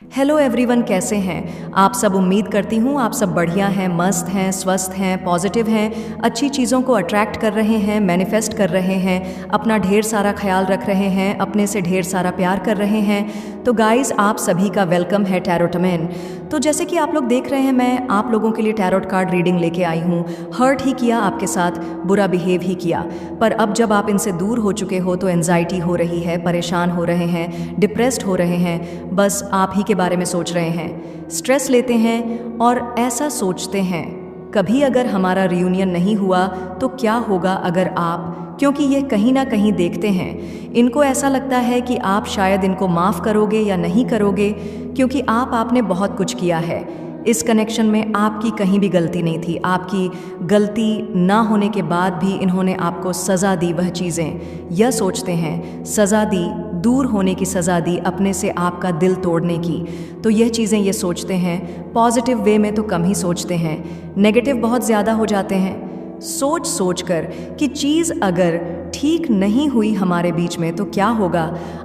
Hello everyone, कैसे हैं आप सब। उम्मीद करती हूँ आप सब बढ़िया हैं, मस्त हैं, स्वस्थ हैं, पॉजिटिव हैं, अच्छी चीज़ों को अट्रैक्ट कर रहे हैं, मैनिफेस्ट कर रहे हैं, अपना ढेर सारा ख्याल रख रहे हैं, अपने से ढेर सारा प्यार कर रहे हैं। तो गाइस, आप सभी का वेलकम है टैरोटमैन। तो जैसे कि आप लोग देख रहे हैं, मैं आप लोगों के लिए टैरोट कार्ड रीडिंग लेके आई हूँ। हर्ट ही किया आपके साथ, बुरा बिहेव ही किया, पर अब जब आप इनसे दूर हो चुके हो तो एंजाइटी हो रही है, परेशान हो रहे हैं, डिप्रेस्ड हो रहे हैं, बस आप ही के बारे में सोच रहे हैं, स्ट्रेस लेते हैं और ऐसा सोचते हैं कभी अगर हमारा रियूनियन नहीं हुआ तो क्या होगा अगर आप, क्योंकि ये कहीं ना कहीं देखते हैं, इनको ऐसा लगता है कि आप शायद इनको माफ़ करोगे या नहीं करोगे, क्योंकि आपने बहुत कुछ किया है इस कनेक्शन में। आपकी कहीं भी गलती नहीं थी, आपकी गलती ना होने के बाद भी इन्होंने आपको सज़ा दी। वह चीज़ें यह सोचते हैं, सज़ा दी, दूर होने की सज़ा दी, अपने से आपका दिल तोड़ने की। तो यह चीज़ें ये सोचते हैं। पॉजिटिव वे में तो कम ही सोचते हैं, नेगेटिव बहुत ज़्यादा हो जाते हैं। सोच सोच कर कि चीज़ अगर ठीक नहीं हुई हमारे बीच में तो क्या होगा।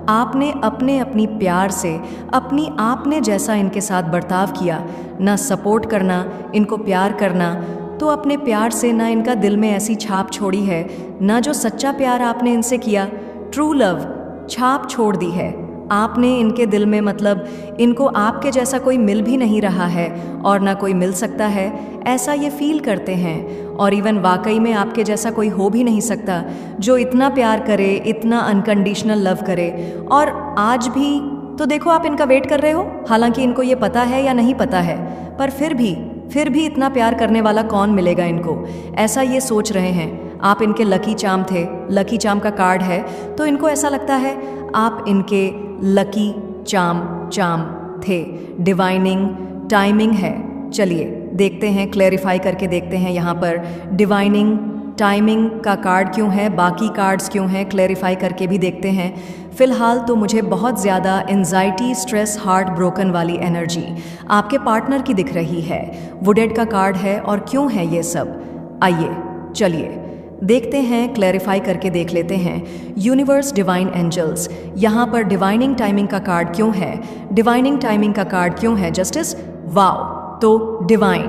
आपने अपनी प्यार से, अपनी आपने जैसा इनके साथ बर्ताव किया, ना सपोर्ट करना, इनको प्यार करना, तो अपने प्यार से ना इनका दिल में ऐसी छाप छोड़ी है, ना जो सच्चा प्यार आपने इनसे किया, ट्रू लव, छाप छोड़ दी है आपने इनके दिल में। मतलब इनको आपके जैसा कोई मिल भी नहीं रहा है और ना कोई मिल सकता है, ऐसा ये फील करते हैं। और इवन वाकई में आपके जैसा कोई हो भी नहीं सकता जो इतना प्यार करे, इतना अनकंडीशनल लव करे। और आज भी तो देखो, आप इनका वेट कर रहे हो, हालांकि इनको ये पता है या नहीं पता है, पर फिर भी इतना प्यार करने वाला कौन मिलेगा इनको, ऐसा ये सोच रहे हैं। आप इनके लकी चार्म थे, लकी चार्म का कार्ड है, तो इनको ऐसा लगता है आप इनके लकी चार्म थे। डिवाइनिंग टाइमिंग है। चलिए देखते हैं, क्लैरिफाई करके देखते हैं यहाँ पर डिवाइनिंग टाइमिंग का कार्ड क्यों है, बाकी कार्ड्स क्यों हैं, क्लैरिफाई करके भी देखते हैं। फिलहाल तो मुझे बहुत ज़्यादा एंजाइटी, स्ट्रेस, हार्ट ब्रोकन वाली एनर्जी आपके पार्टनर की दिख रही है। वुडेड का कार्ड है और क्यों है ये सब, आइए चलिए देखते हैं, क्लैरिफाई करके देख लेते हैं। यूनिवर्स, डिवाइन एंजल्स, यहाँ पर डिवाइनिंग टाइमिंग का कार्ड क्यों है, डिवाइनिंग टाइमिंग का कार्ड क्यों है, जस्टिस, वाओ। तो डिवाइन,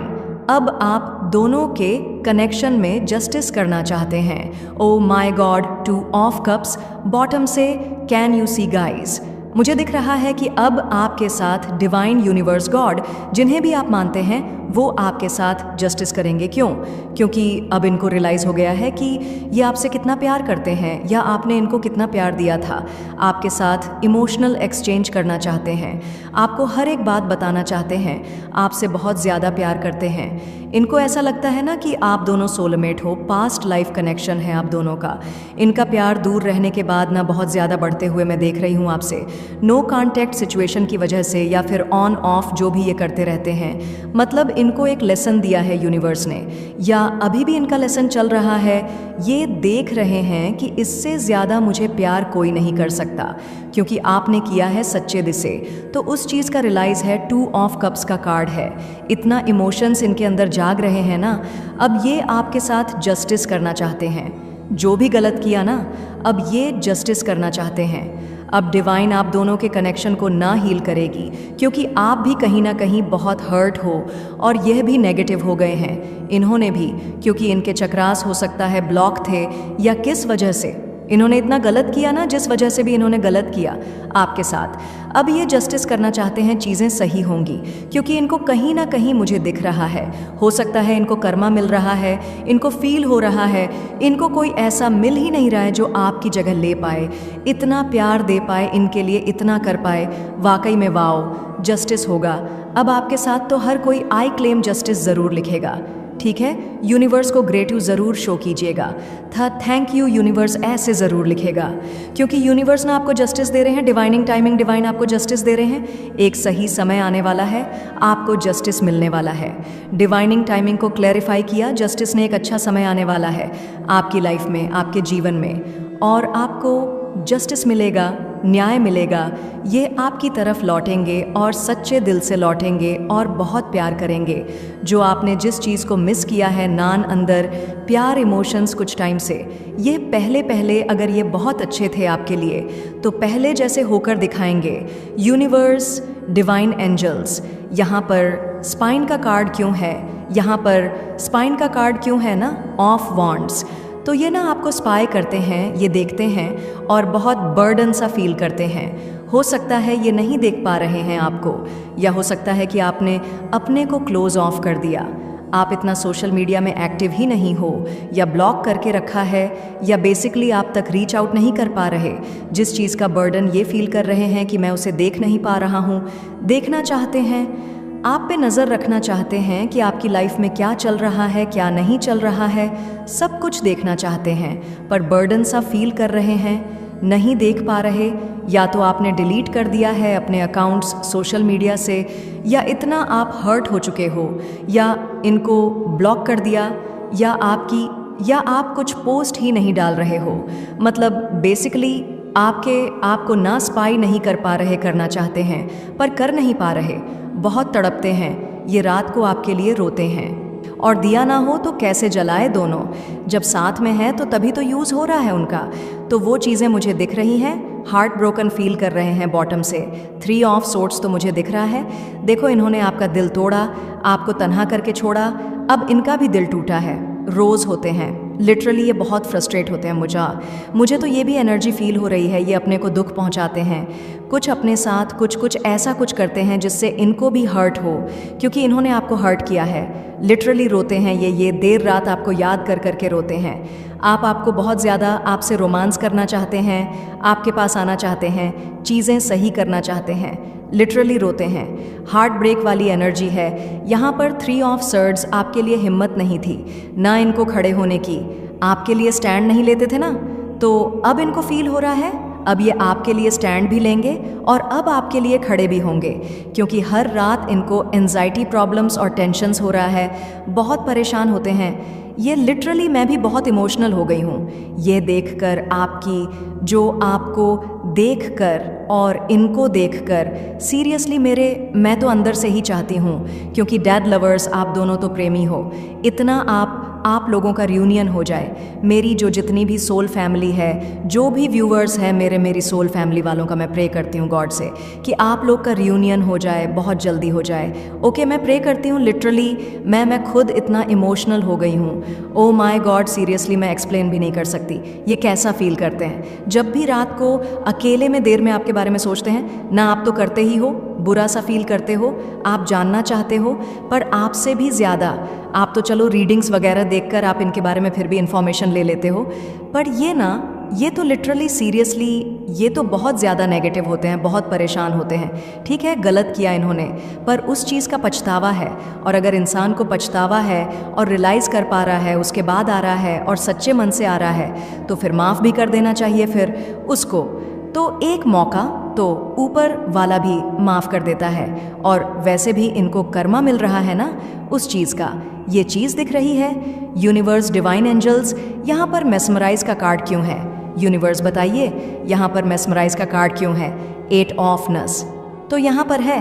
अब आप दोनों के कनेक्शन में जस्टिस करना चाहते हैं। Oh my God, 2 of cups, bottom से कैन यू सी गाइज, मुझे दिख रहा है कि अब आपके साथ डिवाइन, यूनिवर्स, गॉड, जिन्हें भी आप मानते हैं, वो आपके साथ जस्टिस करेंगे। क्यों? क्योंकि अब इनको रियलाइज़ हो गया है कि ये आपसे कितना प्यार करते हैं या आपने इनको कितना प्यार दिया था। आपके साथ इमोशनल एक्सचेंज करना चाहते हैं, आपको हर एक बात बताना चाहते हैं, आपसे बहुत ज़्यादा प्यार करते हैं। इनको ऐसा लगता है ना कि आप दोनों सोलमेट हो, पास्ट लाइफ कनेक्शन है आप दोनों का। इनका प्यार दूर रहने के बाद ना बहुत ज़्यादा बढ़ते हुए मैं देख रही हूँ आपसे। नो कॉन्टैक्ट सिचुएशन की वजह से या फिर ऑन ऑफ जो भी ये करते रहते हैं, मतलब इनको एक लेसन दिया है यूनिवर्स ने, या अभी भी इनका लेसन चल रहा है। ये देख रहे हैं कि इससे ज़्यादा मुझे प्यार कोई नहीं कर सकता, क्योंकि आपने किया है सच्चे दिल से। तो उस चीज़ का रियलाइज़ है। 2 ऑफ कप्स का कार्ड है। इतना इमोशंस इनके अंदर जाग रहे हैं ना, अब ये आपके साथ जस्टिस करना चाहते हैं। जो भी गलत किया ना, अब ये जस्टिस करना चाहते हैं। अब डिवाइन आप दोनों के कनेक्शन को ना हील करेगी, क्योंकि आप भी कहीं ना कहीं बहुत हर्ट हो और यह भी नेगेटिव हो गए हैं, इन्होंने भी, क्योंकि इनके चक्रास हो सकता है ब्लॉक थे, या किस वजह से इन्होंने इतना गलत किया ना, जिस वजह से भी इन्होंने गलत किया आपके साथ। अब ये जस्टिस करना चाहते हैं, चीज़ें सही होंगी, क्योंकि इनको कहीं ना कहीं मुझे दिख रहा है, हो सकता है इनको कर्मा मिल रहा है, इनको फील हो रहा है, इनको कोई ऐसा मिल ही नहीं रहा है जो आपकी जगह ले पाए, इतना प्यार दे पाए, इनके लिए इतना कर पाए। वाकई में वाओ, जस्टिस होगा अब आपके साथ। तो हर कोई आई क्लेम जस्टिस ज़रूर लिखेगा, ठीक है। यूनिवर्स को ग्रेटिव ज़रूर शो कीजिएगा, था थैंक यू यूनिवर्स ऐसे ज़रूर लिखेगा, क्योंकि यूनिवर्स ना आपको जस्टिस दे रहे हैं। डिवाइनिंग टाइमिंग, डिवाइन आपको जस्टिस दे रहे हैं। एक सही समय आने वाला है, आपको जस्टिस मिलने वाला है। डिवाइनिंग टाइमिंग को क्लैरिफाई किया, जस्टिस ने एक अच्छा समय आने वाला है आपकी लाइफ में, आपके जीवन में, और आपको जस्टिस मिलेगा। न्याय मिलेगा, ये आपकी तरफ लौटेंगे और सच्चे दिल से लौटेंगे और बहुत प्यार करेंगे। जो आपने जिस चीज़ को मिस किया है नान अंदर, प्यार इमोशंस कुछ टाइम से, ये पहले अगर ये बहुत अच्छे थे आपके लिए तो पहले जैसे होकर दिखाएंगे। यूनिवर्स, डिवाइन एंजल्स, यहाँ पर स्पाइन का कार्ड क्यों है? यहाँ पर स्पाइन का कार्ड क्यों है ना? Of wands. तो ये ना आपको स्पाई करते हैं, ये देखते हैं और बहुत बर्डन सा फील करते हैं। हो सकता है ये नहीं देख पा रहे हैं आपको, या हो सकता है कि आपने अपने को क्लोज ऑफ कर दिया, आप इतना सोशल मीडिया में एक्टिव ही नहीं हो, या ब्लॉक करके रखा है, या बेसिकली आप तक रीच आउट नहीं कर पा रहे। जिस चीज़ का बर्डन ये फील कर रहे हैं कि मैं उसे देख नहीं पा रहा हूँ, देखना चाहते हैं, आप पे नज़र रखना चाहते हैं कि आपकी लाइफ में क्या चल रहा है, क्या नहीं चल रहा है, सब कुछ देखना चाहते हैं, पर बर्डन सा फील कर रहे हैं, नहीं देख पा रहे। या तो आपने डिलीट कर दिया है अपने अकाउंट्स सोशल मीडिया से, या इतना आप हर्ट हो चुके हो, या इनको ब्लॉक कर दिया, या आप कुछ पोस्ट ही नहीं डाल रहे हो। मतलब बेसिकली आपको ना स्पाई नहीं कर पा रहे, करना चाहते हैं पर कर नहीं पा रहे, बहुत तड़पते हैं, ये रात को आपके लिए रोते हैं। और दिया ना हो तो कैसे जलाए दोनों, जब साथ में है तो तभी तो यूज़ हो रहा है उनका। तो वो चीज़ें मुझे दिख रही हैं, हार्ट ब्रोकन फील कर रहे हैं बॉटम से। 3 ऑफ सोर्ट्स तो मुझे दिख रहा है। देखो, इन्होंने आपका दिल तोड़ा, आपको तन्हा करके छोड़ा, अब इनका भी दिल टूटा है। रोज़ होते हैं, लिटरली ये बहुत फ्रस्ट्रेट होते हैं। मुझे तो ये भी एनर्जी फील हो रही है, ये अपने को दुख पहुंचाते हैं, कुछ अपने साथ कुछ ऐसा कुछ करते हैं जिससे इनको भी हर्ट हो, क्योंकि इन्होंने आपको हर्ट किया है। लिटरली रोते हैं ये देर रात आपको याद कर करके रोते हैं। आपको बहुत ज़्यादा आपसे रोमांस करना चाहते हैं, आपके पास आना चाहते हैं, चीज़ें सही करना चाहते हैं, लिटरली रोते हैं। हार्ट ब्रेक वाली एनर्जी है यहाँ पर। 3 ऑफ सर्ड्स, आपके लिए हिम्मत नहीं थी ना इनको खड़े होने की, आपके लिए स्टैंड नहीं लेते थे ना, तो अब इनको फील हो रहा है, अब ये आपके लिए स्टैंड भी लेंगे और अब आपके लिए खड़े भी होंगे, क्योंकि हर रात इनको एंजाइटी प्रॉब्लम्स और टेंशन्स हो रहा है, बहुत परेशान होते हैं ये। लिटरली मैं भी बहुत इमोशनल हो गई हूँ ये देखकर, आपकी जो आपको देखकर और इनको देखकर। सीरियसली मैं तो अंदर से ही चाहती हूँ, क्योंकि डैड लवर्स आप दोनों तो प्रेमी हो, इतना आप लोगों का रियूनियन हो जाए। मेरी जो जितनी भी सोल फैमिली है, जो भी व्यूअर्स हैं मेरी सोल फैमिली वालों का, मैं प्रे करती हूँ गॉड से कि आप लोग का रियूनियन हो जाए, बहुत जल्दी हो जाए। ओके, मैं प्रे करती हूँ। लिटरली मैं खुद इतना इमोशनल हो गई हूँ। ओ माय गॉड, सीरियसली मैं एक्सप्लेन भी नहीं कर सकती ये कैसा फील करते हैं। जब भी रात को अकेले में देर में आपके बारे में सोचते हैं ना, आप तो करते ही हो, बुरा सा फील करते हो, आप जानना चाहते हो, पर आपसे भी ज़्यादा आप तो चलो रीडिंग्स वगैरह देखकर आप इनके बारे में फिर भी इन्फॉर्मेशन ले लेते हो, पर ये तो लिटरली सीरियसली ये तो बहुत ज़्यादा नेगेटिव होते हैं, बहुत परेशान होते हैं। ठीक है, गलत किया इन्होंने, पर उस चीज़ का पछतावा है, और अगर इंसान को पछतावा है और रियलाइज़ कर पा रहा है, उसके बाद आ रहा है और सच्चे मन से आ रहा है, तो फिर माफ़ भी कर देना चाहिए फिर उसको। तो एक मौका तो ऊपर वाला भी माफ़ कर देता है, और वैसे भी इनको कर्मा मिल रहा है ना उस चीज़ का। ये चीज़ दिख रही है। यूनिवर्स, डिवाइन एंजल्स, यहाँ पर मेस्मराइज का कार्ड क्यों है? यूनिवर्स बताइए, यहाँ पर मेस्मराइज का कार्ड क्यों है? 8 ऑफ नस, तो यहाँ पर है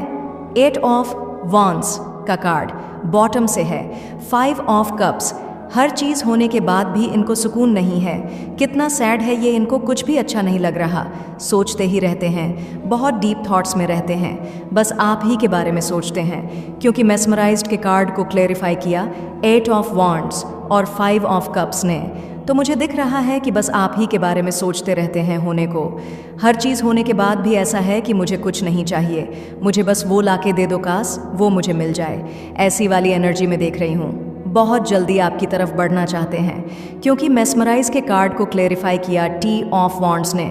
8 ऑफ वॉन्ड्स का कार्ड, बॉटम से है 5 ऑफ कप्स। हर चीज़ होने के बाद भी इनको सुकून नहीं है, कितना सैड है ये, इनको कुछ भी अच्छा नहीं लग रहा, सोचते ही रहते हैं, बहुत डीप थॉट्स में रहते हैं, बस आप ही के बारे में सोचते हैं। क्योंकि मेस्मराइज्ड के कार्ड को क्लेरिफाई किया 8 ऑफ वॉन्ड्स और 5 ऑफ कप्स ने, तो मुझे दिख रहा है कि बस आप ही के बारे में सोचते रहते हैं होने को। हर चीज़ होने के बाद भी ऐसा है कि मुझे कुछ नहीं चाहिए, मुझे बस वो लाके दे दो काश, वो मुझे मिल जाए, ऐसी वाली एनर्जी में देख रही हूँ। बहुत जल्दी आपकी तरफ बढ़ना चाहते हैं, क्योंकि मेस्मराइज के कार्ड को क्लेरिफाई किया टी ऑफ वॉन्ड्स ने,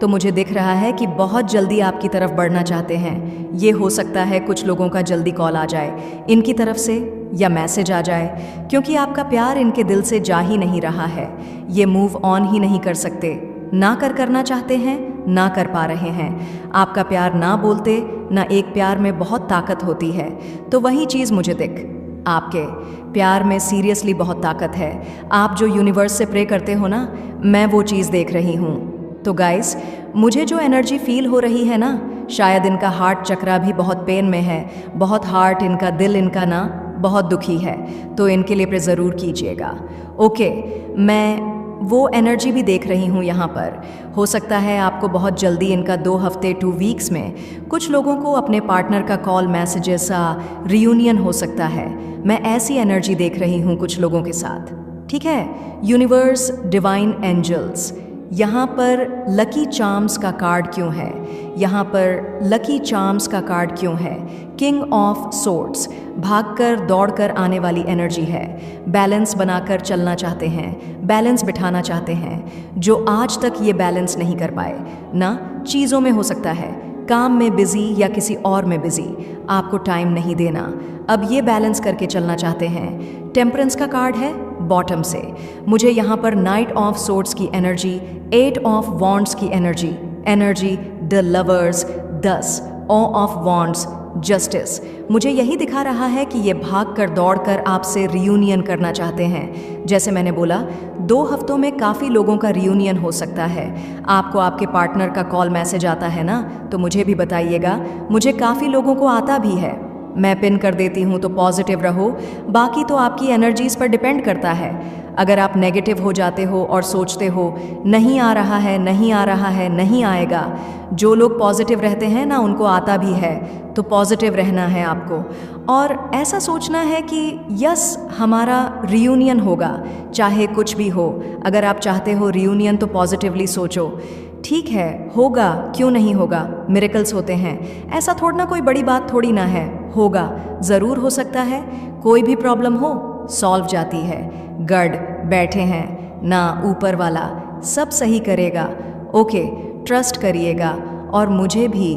तो मुझे दिख रहा है कि बहुत जल्दी आपकी तरफ बढ़ना चाहते हैं। ये हो सकता है कुछ लोगों का जल्दी कॉल आ जाए इनकी तरफ से, या मैसेज आ जाए, क्योंकि आपका प्यार इनके दिल से जा ही नहीं रहा है। ये मूव ऑन ही नहीं कर सकते, ना करना चाहते हैं, ना कर पा रहे हैं। आपका प्यार ना बोलते ना, एक प्यार में बहुत ताकत होती है, तो वही चीज़ मुझे दिख, आपके प्यार में सीरियसली बहुत ताकत है। आप जो यूनिवर्स से प्रे करते हो ना, मैं वो चीज़ देख रही हूँ। तो गाइस, मुझे जो एनर्जी फील हो रही है ना, शायद इनका हार्ट चक्रा भी बहुत पेन में है, बहुत हार्ट इनका, दिल इनका ना बहुत दुखी है, तो इनके लिए प्रे ज़रूर कीजिएगा। ओके, मैं वो एनर्जी भी देख रही हूँ यहाँ पर। हो सकता है आपको बहुत जल्दी इनका 2 हफ्ते 2 वीक्स में कुछ लोगों को अपने पार्टनर का कॉल, मैसेजेस, रियूनियन हो सकता है। मैं ऐसी एनर्जी देख रही हूँ कुछ लोगों के साथ। ठीक है, यूनिवर्स, डिवाइन एंजल्स, यहाँ पर लकी चार्म्स का कार्ड क्यों है? यहाँ पर लकी चार्म्स का कार्ड क्यों है? किंग ऑफ सोर्ड्स, भागकर दौड़कर आने वाली एनर्जी है। बैलेंस बनाकर चलना चाहते हैं, बैलेंस बिठाना चाहते हैं, जो आज तक ये बैलेंस नहीं कर पाए ना। चीज़ों में हो सकता है, काम में बिजी या किसी और में बिजी, आपको टाइम नहीं देना। अब ये बैलेंस करके चलना चाहते हैं। टेम्परेंस का कार्ड है बॉटम से। मुझे यहाँ पर नाइट ऑफ सोर्ड्स की एनर्जी, 8 ऑफ वॉन्ड्स की energy the lovers, 10 of wands, justice. मुझे यही दिखा रहा है कि ये भाग कर दौड़ कर आपसे रियूनियन करना चाहते हैं। जैसे मैंने बोला, 2 हफ्तों में काफ़ी लोगों का रियूनियन हो सकता है। आपको आपके पार्टनर का कॉल, मैसेज आता है ना, तो मुझे भी बताइएगा। मुझे काफ़ी लोगों को आता भी है। मैं पिन कर देती हूँ, तो पॉजिटिव रहो। बाकी तो आपकी एनर्जीज पर डिपेंड करता है। अगर आप नेगेटिव हो जाते हो और सोचते हो नहीं आ रहा है, नहीं आ रहा है, नहीं आएगा, जो लोग पॉजिटिव रहते हैं ना, उनको आता भी है, तो पॉजिटिव रहना है आपको। और ऐसा सोचना है कि यस, हमारा रियूनियन होगा, चाहे कुछ भी हो। अगर आप चाहते हो रियूनियन, तो पॉजिटिवली सोचो। ठीक है, होगा, क्यों नहीं होगा? मिरेकल्स होते हैं, ऐसा थोड़ा ना, कोई बड़ी बात थोड़ी ना है। होगा, ज़रूर हो सकता है। कोई भी प्रॉब्लम हो, सॉल्व जाती है। गड बैठे हैं ना, ऊपर वाला सब सही करेगा। ओके, ट्रस्ट करिएगा और मुझे भी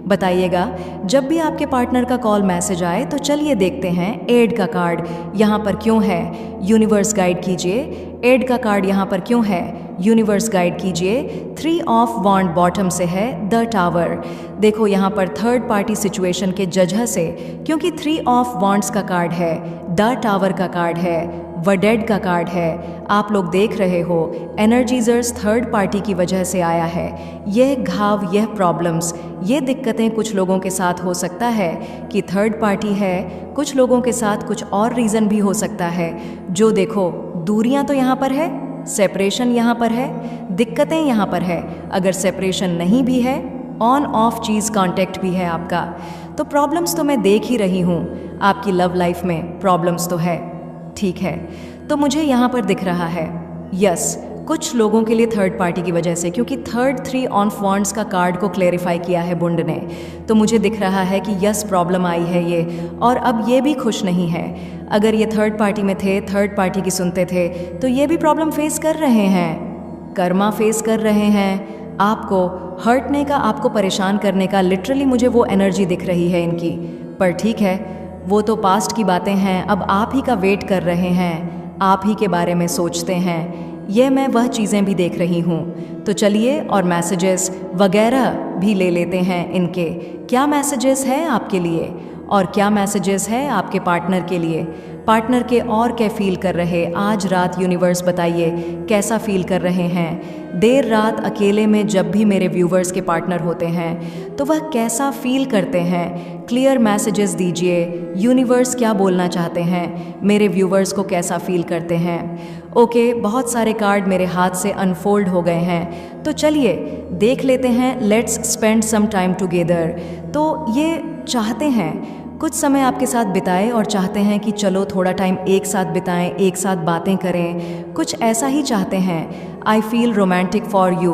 बताइएगा जब भी आपके पार्टनर का कॉल, मैसेज आए। तो चलिए देखते हैं एड का कार्ड यहाँ पर क्यों है। यूनिवर्स गाइड कीजिए, एड का कार्ड यहाँ पर क्यों है? यूनिवर्स गाइड कीजिए। 3 ऑफ वॉन्ड बॉटम से है द टावर। देखो यहाँ पर थर्ड पार्टी सिचुएशन के वजह से, क्योंकि 3 ऑफ वॉन्ड्स का कार्ड है, द टावर का कार्ड है, वडेड का कार्ड है। आप लोग देख रहे हो, एनर्जीजर्स थर्ड पार्टी की वजह से आया है। यह घाव, यह प्रॉब्लम्स, ये दिक्कतें कुछ लोगों के साथ हो सकता है कि थर्ड पार्टी है। कुछ लोगों के साथ कुछ और रीज़न भी हो सकता है। जो देखो, दूरियां तो यहाँ पर है, सेपरेशन यहाँ पर है, दिक्कतें यहाँ पर है। अगर सेपरेशन नहीं भी है, ऑन ऑफ चीज़ कांटेक्ट भी है आपका, तो प्रॉब्लम्स तो मैं देख ही रही हूँ। आपकी लव लाइफ में प्रॉब्लम्स तो है। ठीक है, तो मुझे यहाँ पर दिख रहा है यस, कुछ लोगों के लिए थर्ड पार्टी की वजह से, क्योंकि थर्ड 3 ऑफ वॉन्ड्स का कार्ड को क्लेरिफाई किया है बुंड ने, तो मुझे दिख रहा है कि यस, प्रॉब्लम आई है ये, और अब ये भी खुश नहीं है। अगर ये थर्ड पार्टी में थे, थर्ड पार्टी की सुनते थे, तो ये भी प्रॉब्लम फेस कर रहे हैं, कर्मा फेस कर रहे हैं। आपको हर्टने का, आपको परेशान करने का, लिटरली मुझे वो एनर्जी दिख रही है इनकी। पर ठीक है, वो तो पास्ट की बातें हैं। अब आप ही का वेट कर रहे हैं, आप ही के बारे में सोचते हैं। ये मैं वह चीज़ें भी देख रही हूँ। तो चलिए और मैसेजेस वगैरह भी ले लेते हैं इनके। क्या मैसेजेस हैं आपके लिए और क्या मैसेजेस है आपके पार्टनर के लिए? पार्टनर के और क्या फील कर रहे आज रात? यूनिवर्स बताइए कैसा फील कर रहे हैं। देर रात अकेले में जब भी मेरे व्यूवर्स के पार्टनर होते हैं तो वह कैसा फील करते हैं? क्लियर मैसेजेस दीजिए। यूनिवर्स क्या बोलना चाहते हैं, मेरे व्यूवर्स को कैसा फील करते हैं? ओके, बहुत सारे कार्ड मेरे हाथ से अनफोल्ड हो गए हैं, तो चलिए देख लेते हैं। Let's spend some time together. तो ये चाहते हैं कुछ समय आपके साथ बिताए और चाहते हैं कि चलो थोड़ा टाइम एक साथ बिताएं, एक साथ बातें करें, कुछ ऐसा ही चाहते हैं। I feel romantic for you.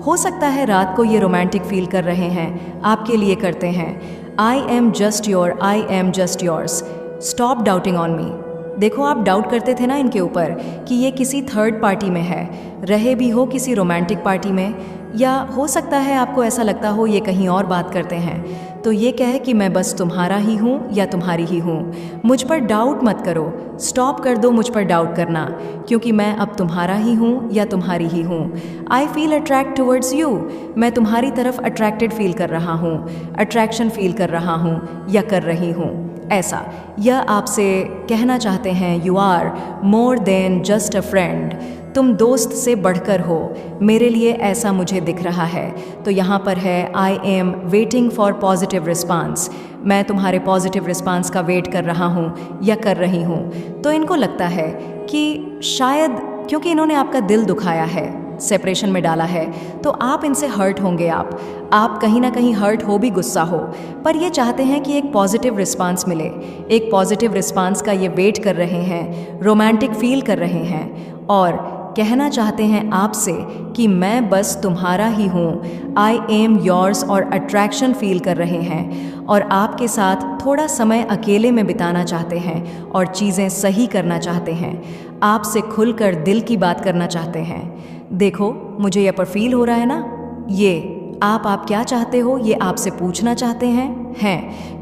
हो सकता है रात को ये रोमांटिक फील कर रहे हैं, आपके लिए करते हैं। I am just your, I am just yours, stop doubting on me. देखो, आप डाउट करते थे ना इनके ऊपर कि ये किसी थर्ड पार्टी में है, रहे भी हो किसी रोमांटिक पार्टी में, या हो सकता है आपको ऐसा लगता हो ये कहीं और बात करते हैं। तो ये कहे कि मैं बस तुम्हारा ही हूँ या तुम्हारी ही हूँ, मुझ पर डाउट मत करो, स्टॉप कर दो मुझ पर डाउट करना, क्योंकि मैं अब तुम्हारा ही हूँ या तुम्हारी ही हूँ। I feel attract towards you, मैं तुम्हारी तरफ अट्रैक्टेड फील कर रहा हूँ, अट्रैक्शन फील कर रहा हूँ या कर रही हूँ। ऐसा यह आपसे कहना चाहते हैं, you are more than just a friend. तुम दोस्त से बढ़कर हो, मेरे लिए ऐसा मुझे दिख रहा है। तो यहाँ पर है I am waiting for positive response, मैं तुम्हारे पॉजिटिव रिस्पांस का वेट कर रहा हूँ या कर रही हूँ। तो इनको लगता है कि शायद क्योंकि इन्होंने आपका दिल दुखाया है, सेपरेशन में डाला है, तो आप इनसे हर्ट होंगे। आप कहीं ना कहीं हर्ट हो भी, गुस्सा हो, पर ये चाहते हैं कि एक पॉजिटिव रिस्पांस मिले। एक पॉजिटिव रिस्पांस का ये वेट कर रहे हैं, रोमांटिक फील कर रहे हैं और कहना चाहते हैं आपसे कि मैं बस तुम्हारा ही हूँ, आई एम योर्स, और अट्रैक्शन फील कर रहे हैं और आपके साथ थोड़ा समय अकेले में बिताना चाहते हैं और चीज़ें सही करना चाहते हैं, आपसे खुलकर दिल की बात करना चाहते हैं। देखो, मुझे ये पर फील हो रहा है ना, ये आप क्या चाहते हो ये आपसे पूछना चाहते हैं,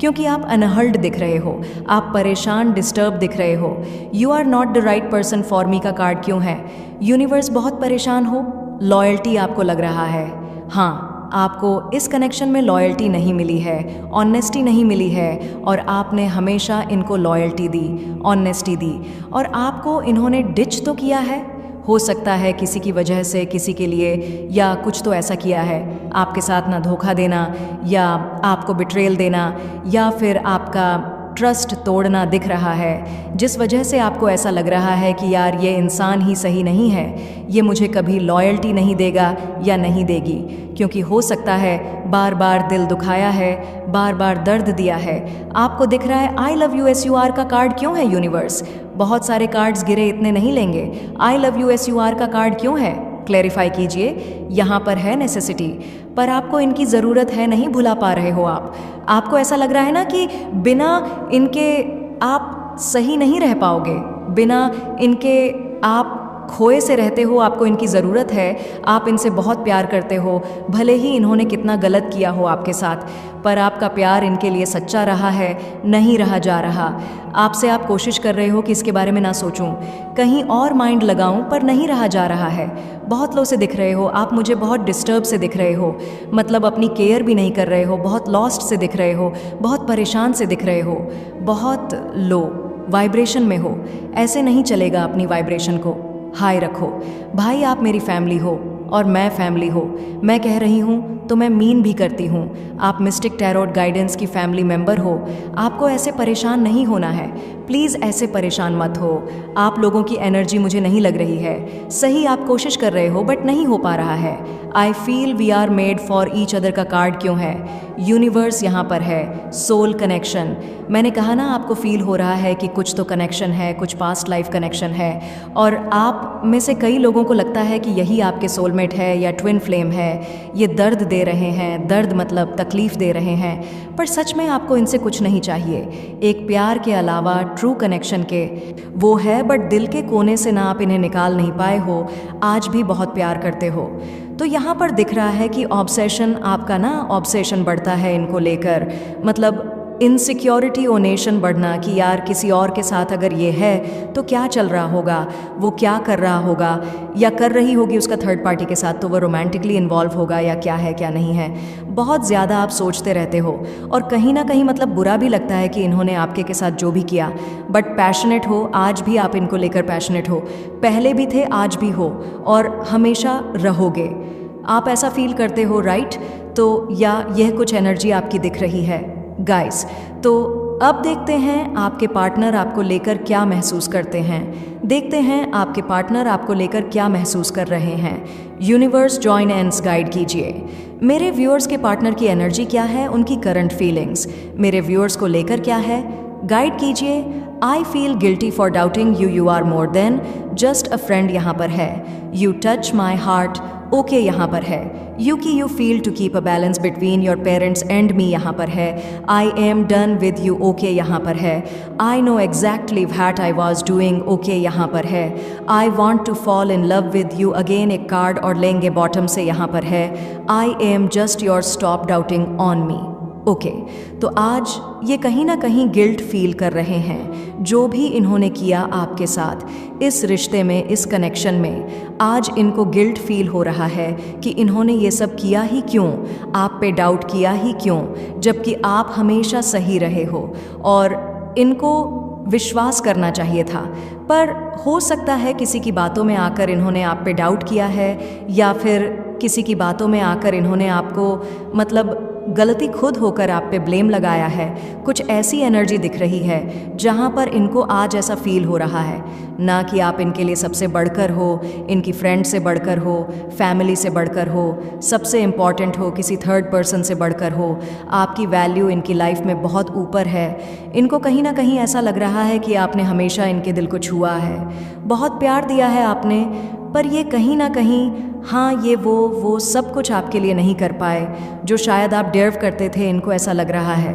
क्योंकि आप अनहर्ड दिख रहे हो, आप परेशान, डिस्टर्ब दिख रहे हो। You are not the right person for me का कार्ड क्यों है? यूनिवर्स बहुत परेशान हो, लॉयल्टी आपको लग रहा है। हाँ, आपको इस कनेक्शन में लॉयल्टी नहीं मिली है, ऑनेस्टी नहीं मिली है और आपने हमेशा इनको लॉयल्टी दी, ऑनेस्टी दी और आपको इन्होंने डिच तो किया है। हो सकता है किसी की वजह से, किसी के लिए, या कुछ तो ऐसा किया है आपके साथ, ना धोखा देना या आपको बिट्रेल देना या फिर आपका ट्रस्ट तोड़ना दिख रहा है, जिस वजह से आपको ऐसा लग रहा है कि यार ये इंसान ही सही नहीं है, ये मुझे कभी लॉयल्टी नहीं देगा या नहीं देगी। क्योंकि हो सकता है बार बार दिल दुखाया है, बार बार दर्द दिया है। आपको दिख रहा है आई लव यू SUR का कार्ड क्यों है यूनिवर्स? बहुत सारे कार्ड्स गिरे, इतने नहीं लेंगे। आई लव यू SUR का कार्ड क्यों है? क्लैरिफाई कीजिए। यहाँ पर है नेसेसिटी, पर आपको इनकी ज़रूरत है, नहीं भुला पा रहे हो आप। आपको ऐसा लग रहा है ना कि बिना इनके आप सही नहीं रह पाओगे, बिना इनके आप खोए से रहते हो, आपको इनकी ज़रूरत है, आप इनसे बहुत प्यार करते हो, भले ही इन्होंने कितना गलत किया हो आपके साथ, पर आपका प्यार इनके लिए सच्चा रहा है, नहीं रहा जा रहा। आपसे आप कोशिश कर रहे हो कि इसके बारे में ना सोचूं, कहीं और माइंड लगाऊं, पर नहीं रहा जा रहा है। बहुत लो से दिख रहे हो आप, मुझे बहुत डिस्टर्ब से दिख रहे हो, मतलब अपनी केयर भी नहीं कर रहे हो, बहुत लॉस्ट से दिख रहे हो, बहुत परेशान से दिख रहे हो, बहुत लो वाइब्रेशन में हो। ऐसे नहीं चलेगा, अपनी वाइब्रेशन को हाई रखो। भाई, आप मेरी फैमिली हो और मैं फैमिली हो। मैं कह रही हूँ तो मैं मीन भी करती हूँ। आप मिस्टिक टैरोट गाइडेंस की फैमिली मेंबर हो, आपको ऐसे परेशान नहीं होना है। प्लीज़ ऐसे परेशान मत हो। आप लोगों की एनर्जी मुझे नहीं लग रही है। सही आप कोशिश कर रहे हो बट नहीं हो पा रहा है। I feel we are made for each other का कार्ड क्यों है? यूनिवर्स यहाँ पर है, सोल कनेक्शन। मैंने कहा ना, आपको फील हो रहा है कि कुछ तो कनेक्शन है, कुछ पास्ट लाइफ कनेक्शन है और आप में से कई लोगों को लगता है कि यही आपके सोलमेट है या ट्विन फ्लेम है। ये दर्द दे रहे हैं, दर्द मतलब तकलीफ दे रहे हैं, पर सच में आपको इनसे कुछ नहीं चाहिए। एक प्यार के अलावा ट्रू कनेक्शन के वो है, बट दिल के कोने से ना आप इन्हें निकाल नहीं पाए हो, आज भी बहुत प्यार करते हो। तो यहाँ पर दिख रहा है कि ऑब्सेशन आपका ना, ऑब्सेशन बढ़ता है इनको लेकर, मतलब इनसिक्योरिटी ओनेशन बढ़ना कि यार किसी और के साथ अगर ये है तो क्या चल रहा होगा, वो क्या कर रहा होगा या कर रही होगी उसका थर्ड पार्टी के साथ, तो वो रोमांटिकली इन्वॉल्व होगा या क्या है क्या नहीं है। बहुत ज़्यादा आप सोचते रहते हो और कहीं ना कहीं मतलब बुरा भी लगता है कि इन्होंने आपके के साथ जो भी किया, बट पैशनेट हो, आज भी आप इनको लेकर पैशनेट हो, पहले भी थे, आज भी हो और हमेशा रहोगे। आप ऐसा फील करते हो, राइट? तो या यह कुछ एनर्जी आपकी दिख रही है गाइस। तो अब देखते हैं आपके पार्टनर आपको लेकर क्या महसूस करते हैं। देखते हैं आपके पार्टनर आपको लेकर क्या महसूस कर रहे हैं। यूनिवर्स जॉइन एंड्स गाइड कीजिए। मेरे व्यूअर्स के पार्टनर की एनर्जी क्या है, उनकी करंट फीलिंग्स मेरे व्यूअर्स को लेकर क्या है, गाइड कीजिए। I feel guilty for doubting you, you are more than just a friend यहाँ पर है। You touch my heart, okay यहाँ पर है। You feel to keep a balance between your parents and me यहाँ पर है। I am done with you, okay यहाँ पर है। I know exactly what I was doing, okay यहाँ पर है। I want to fall in love with you, again एक कार्ड और लेंगे बॉटम से यहाँ पर है। I am just your, stop doubting on me, okay. तो आज ये कहीं ना कहीं गिल्ट फील कर रहे हैं, जो भी इन्होंने किया आपके साथ इस रिश्ते में, इस कनेक्शन में, आज इनको गिल्ट फील हो रहा है कि इन्होंने ये सब किया ही क्यों, आप पे डाउट किया ही क्यों, जबकि आप हमेशा सही रहे हो और इनको विश्वास करना चाहिए था। पर हो सकता है किसी की बातों में आकर इन्होंने आप पे डाउट किया है, या फिर किसी की बातों में आकर इन्होंने आपको मतलब गलती खुद होकर आप पे ब्लेम लगाया है। कुछ ऐसी एनर्जी दिख रही है जहाँ पर इनको आज ऐसा फील हो रहा है ना कि आप इनके लिए सबसे बढ़कर हो, इनकी फ्रेंड से बढ़कर हो, फैमिली से बढ़कर हो, सबसे इम्पॉर्टेंट हो, किसी थर्ड पर्सन से बढ़कर हो। आपकी वैल्यू इनकी लाइफ में बहुत ऊपर है। इनको कहीं ना कहीं ऐसा लग रहा है कि आपने हमेशा इनके दिल को छुआ है, बहुत प्यार दिया है आपने, पर ये कहीं ना कहीं हाँ ये वो सब कुछ आपके लिए नहीं कर पाए जो शायद आप डिजर्व करते थे। इनको ऐसा लग रहा है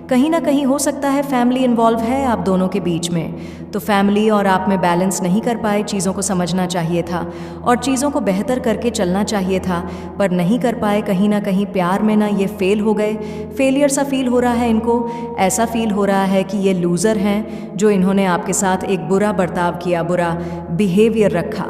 कहीं ना कहीं हो सकता है फैमिली इन्वॉल्व है आप दोनों के बीच में, तो फैमिली और आप में बैलेंस नहीं कर पाए। चीज़ों को समझना चाहिए था और चीज़ों को बेहतर करके चलना चाहिए था, पर नहीं कर पाए। कहीं ना कहीं प्यार में ना ये फेल हो गए, फेलियर सा फील हो रहा है इनको। ऐसा फील हो रहा है कि ये लूज़र हैं जो इन्होंने आपके साथ एक बुरा बर्ताव किया, बुरा बिहेवियर रखा।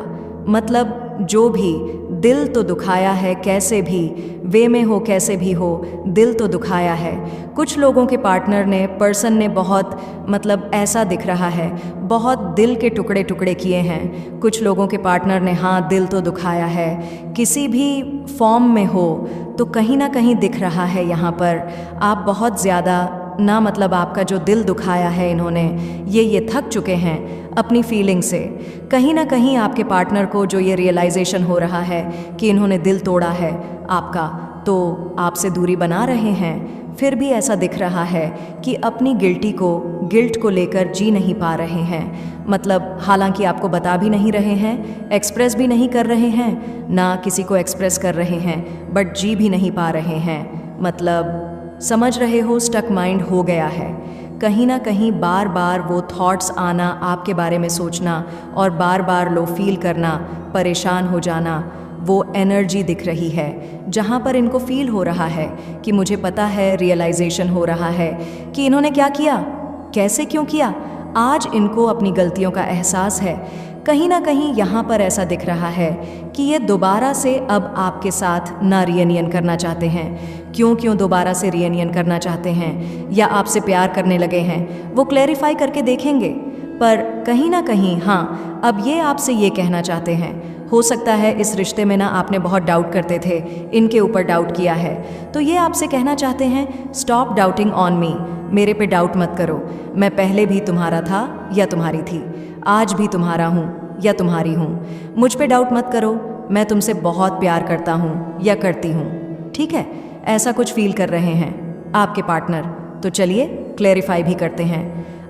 मतलब जो भी दिल तो दुखाया है, कैसे भी वे में हो, कैसे भी हो, दिल तो दुखाया है। कुछ लोगों के पार्टनर ने, पर्सन ने बहुत मतलब ऐसा दिख रहा है बहुत दिल के टुकड़े टुकड़े किए हैं। कुछ लोगों के पार्टनर ने हाँ दिल तो दुखाया है, किसी भी फॉर्म में हो तो कहीं ना कहीं दिख रहा है यहाँ पर आप बहुत ज़्यादा ना मतलब आपका जो दिल दुखाया है इन्होंने, ये थक चुके हैं अपनी फीलिंग से। कहीं ना कहीं आपके पार्टनर को जो ये रियलाइजेशन हो रहा है कि इन्होंने दिल तोड़ा है आपका, तो आपसे दूरी बना रहे हैं। फिर भी ऐसा दिख रहा है कि अपनी गिल्ट को लेकर जी नहीं पा रहे हैं। मतलब हालांकि आपको बता भी नहीं रहे हैं, एक्सप्रेस भी नहीं कर रहे हैं, ना किसी को एक्सप्रेस कर रहे हैं, बट जी भी नहीं पा रहे हैं। मतलब समझ रहे हो, स्टक माइंड हो गया है। कहीं ना कहीं बार बार वो थॉट्स आना, आपके बारे में सोचना और बार बार लो फील करना, परेशान हो जाना, वो एनर्जी दिख रही है जहाँ पर इनको फील हो रहा है कि मुझे पता है, रियलाइजेशन हो रहा है कि इन्होंने क्या किया, कैसे, क्यों किया। आज इनको अपनी गलतियों का एहसास है। कहीं ना कहीं यहाँ पर ऐसा दिख रहा है कि ये दोबारा से अब आपके साथ ना रियूनियन करना चाहते हैं। क्यों दोबारा से रियूनियन करना चाहते हैं या आपसे प्यार करने लगे हैं, वो क्लैरिफाई करके देखेंगे। पर कहीं ना कहीं हाँ अब ये आपसे ये कहना चाहते हैं, हो सकता है इस रिश्ते में ना आपने बहुत डाउट करते थे, इनके ऊपर डाउट किया है, तो ये आपसे कहना चाहते हैं स्टॉप डाउटिंग ऑन मी। मेरे पे डाउट मत करो। मैं पहले भी तुम्हारा था या तुम्हारी थी, आज भी तुम्हारा हूँ या तुम्हारी हूँ। मुझ पे डाउट मत करो, मैं तुमसे बहुत प्यार करता हूँ या करती हूँ। ठीक है, ऐसा कुछ फील कर रहे हैं आपके पार्टनर, तो चलिए क्लैरिफाई भी करते हैं।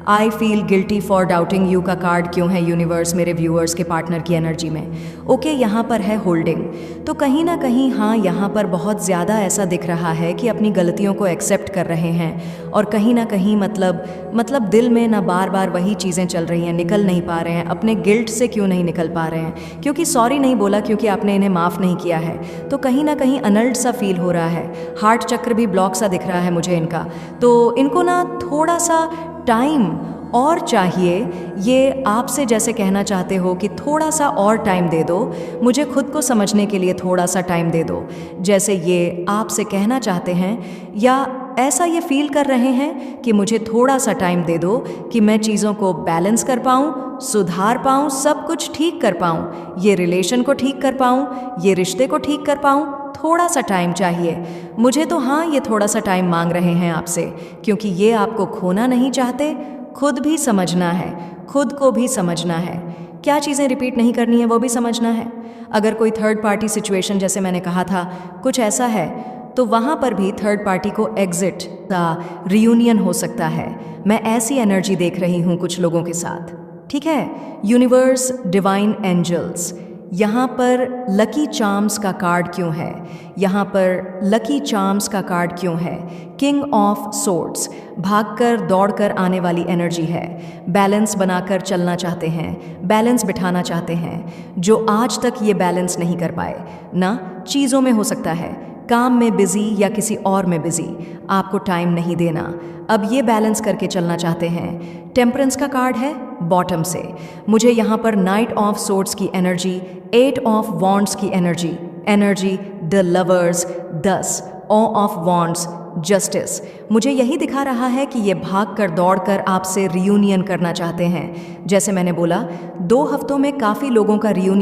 आई feel guilty for doubting you का कार्ड क्यों है यूनिवर्स मेरे व्यूअर्स के पार्टनर की एनर्जी में। ओके, यहाँ पर है होल्डिंग, तो कहीं ना कहीं हाँ यहाँ पर बहुत ज़्यादा ऐसा दिख रहा है कि अपनी गलतियों को एक्सेप्ट कर रहे हैं और कहीं ना कहीं मतलब दिल में ना बार बार वही चीज़ें चल रही हैं, निकल नहीं पा रहे हैं अपने गिल्ट से। क्यों नहीं निकल पा रहे हैं? क्योंकि सॉरी नहीं बोला, क्योंकि आपने इन्हें माफ़ नहीं किया है, तो कहीं ना कहीं अनल्ट सा फील हो रहा है। हार्ट चक्र भी ब्लॉक सा दिख रहा है मुझे इनका, तो इनको ना थोड़ा सा टाइम और चाहिए। ये आपसे जैसे कहना चाहते हो कि थोड़ा सा और टाइम दे दो, मुझे खुद को समझने के लिए थोड़ा सा टाइम दे दो, जैसे ये आपसे कहना चाहते हैं, या ऐसा ये फील कर रहे हैं कि मुझे थोड़ा सा टाइम दे दो कि मैं चीज़ों को बैलेंस कर पाऊँ, सुधार पाऊँ, सब कुछ ठीक कर पाऊँ, ये रिलेशन को ठीक कर पाऊँ, ये रिश्ते को ठीक कर पाऊँ। थोड़ा सा टाइम चाहिए मुझे। तो हाँ, ये थोड़ा सा टाइम मांग रहे हैं आपसे, क्योंकि ये आपको खोना नहीं चाहते। खुद भी समझना है, खुद को भी समझना है, क्या चीज़ें रिपीट नहीं करनी है वो भी समझना है। अगर कोई थर्ड पार्टी सिचुएशन, जैसे मैंने कहा था, कुछ ऐसा है, तो वहाँ पर भी थर्ड पार्टी को एग्जिट का रियूनियन हो सकता है। मैं ऐसी एनर्जी देख रही हूँ कुछ लोगों के साथ। ठीक है, यूनिवर्स, डिवाइन एंजल्स, यहाँ पर लकी चार्म्स का कार्ड क्यों है? यहाँ पर लकी चार्म्स का कार्ड क्यों है? किंग ऑफ सोर्ड्स, भागकर दौड़कर आने वाली एनर्जी है। बैलेंस बनाकर चलना चाहते हैं, बैलेंस बिठाना चाहते हैं, जो आज तक ये बैलेंस नहीं कर पाए ना। चीज़ों में हो सकता है, काम में बिजी या किसी और में बिजी, आपको टाइम नहीं देना। अब ये बैलेंस करके चलना चाहते हैं। टेम्परेंस का कार्ड है बॉटम से। मुझे यहाँ पर नाइट ऑफ सोर्ड्स की एनर्जी, 8 ऑफ वॉन्ड्स की एनर्जी, द लवर्स, 10 ऑ ऑफ वॉन्ड्स, जस्टिस। मुझे यही दिखा रहा है कि ये भाग कर दौड़ कर आपसे रियूनियन करना चाहते हैं। जैसे मैंने बोला, 2 हफ्तों में काफ़ी लोगों का रियूनियन